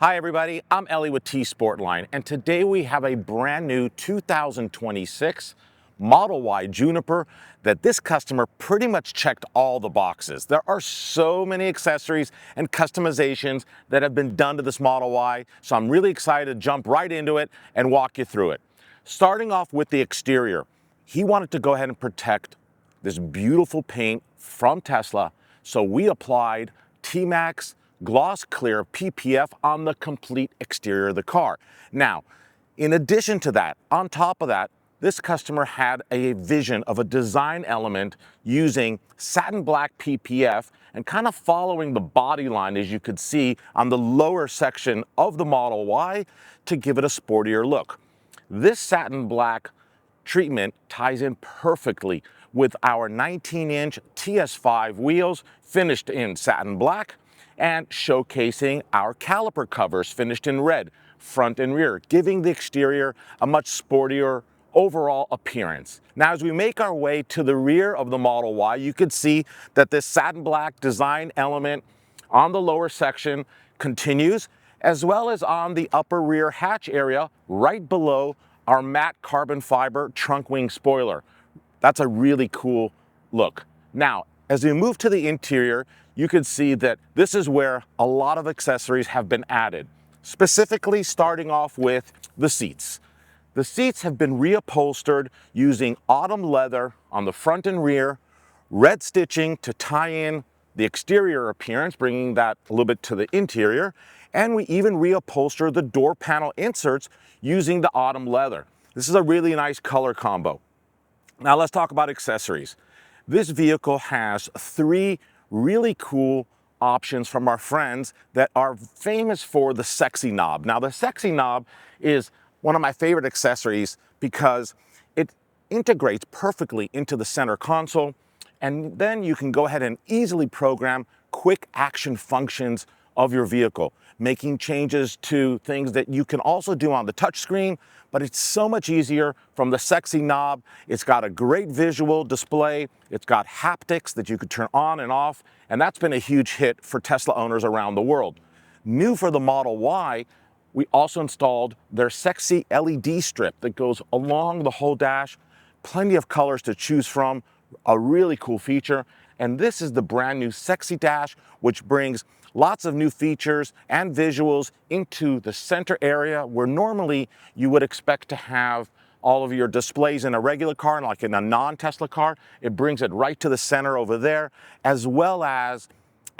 Hi everybody, I'm Ellie with T-sportline, and today we have a brand new 2026 Model Y Juniper that this customer pretty much checked all the boxes. There are so many accessories and customizations that have been done to this Model Y, so I'm really excited to jump right into it and walk you through it. Starting off with the exterior, he wanted to go ahead and protect this beautiful paint from Tesla, so we applied T-Max Gloss Clear PPF on the complete exterior of the car. Now, in addition to that, on top of that, this customer had a vision of a design element using satin black PPF and kind of following the body line, as you could see on the lower section of the Model Y, to give it a sportier look. This satin black treatment ties in perfectly with our 19-inch TS5 wheels finished in satin black, and showcasing our caliper covers finished in red, front and rear, giving the exterior a much sportier overall appearance. Now, as we make our way to the rear of the Model Y, you can see that this satin black design element on the lower section continues, as well as on the upper rear hatch area right below our matte carbon fiber trunk wing spoiler. That's a really cool look. Now, as we move to the interior, you can see that this is where a lot of accessories have been added, specifically starting off with the seats. The seats have been reupholstered using autumn leather on the front and rear, red stitching to tie in the exterior appearance, bringing that a little bit to the interior, and we even reupholstered the door panel inserts using the autumn leather. This is a really nice color combo. Now let's talk about accessories. This vehicle has three really cool options from our friends that are famous for the sexy knob. Now, the sexy knob is one of my favorite accessories because it integrates perfectly into the center console, and then you can go ahead and easily program quick action functions of your vehicle, making changes to things that you can also do on the touchscreen, but it's so much easier from the sexy knob. It's got a great visual display. It's got haptics that you could turn on and off, and that's been a huge hit for Tesla owners around the world. New for the Model Y, we also installed their sexy LED strip that goes along the whole dash. Plenty of colors to choose from, a really cool feature. And this is the brand new Sexy Dash, which brings lots of new features and visuals into the center area where normally you would expect to have all of your displays in a regular car, like in a non-Tesla car. It brings it right to the center over there, as well as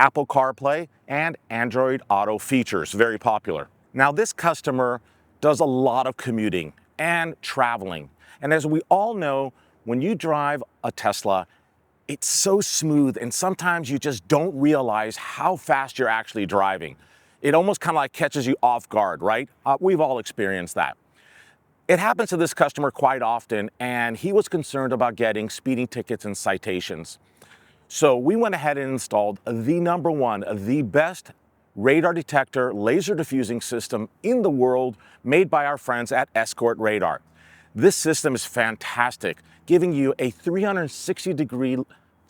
Apple CarPlay and Android Auto features, very popular. Now, this customer does a lot of commuting and traveling. And as we all know, when you drive a Tesla, it's so smooth, and sometimes you just don't realize how fast you're actually driving. It almost kind of like catches you off guard, right? We've all experienced that. It happens to this customer quite often, and he was concerned about getting speeding tickets and citations. So we went ahead and installed the number one, the best radar detector laser diffusing system in the world, made by our friends at Escort Radar. This system is fantastic, giving you a 360-degree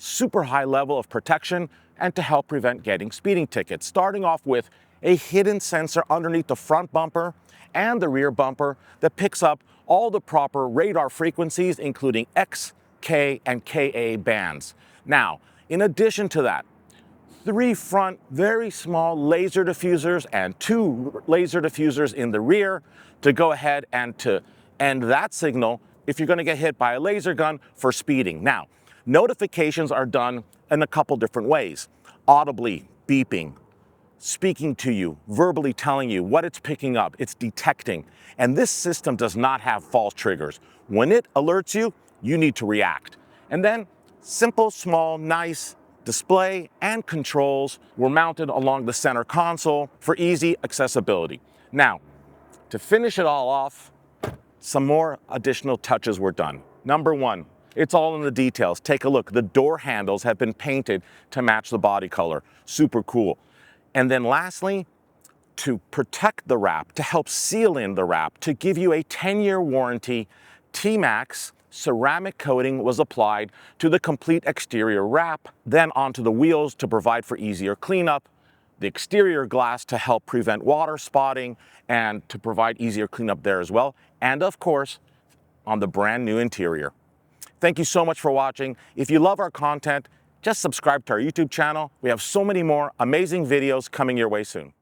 super high level of protection and to help prevent getting speeding tickets, starting off with a hidden sensor underneath the front bumper and the rear bumper that picks up all the proper radar frequencies, including X, K, and Ka bands. Now, in addition to that, three front very small laser diffusers and two laser diffusers in the rear to go ahead and to end that signal if you're going to get hit by a laser gun for speeding. Now, notifications are done in a couple different ways. Audibly beeping, speaking to you, verbally telling you what it's picking up, it's detecting. And this system does not have false triggers. When it alerts you, you need to react. And then simple, small, nice display and controls were mounted along the center console for easy accessibility. Now, to finish it all off, some more additional touches were done. Number one, it's all in the details. Take a look. The door handles have been painted to match the body color. Super cool. And then lastly, to protect the wrap, to help seal in the wrap, to give you a 10-year warranty, T-Max ceramic coating was applied to the complete exterior wrap, then onto the wheels to provide for easier cleanup. the exterior glass to help prevent water spotting and to provide easier cleanup there as well. And of course, on the brand new interior. Thank you so much for watching. If you love our content, just subscribe to our YouTube channel. We have so many more amazing videos coming your way soon.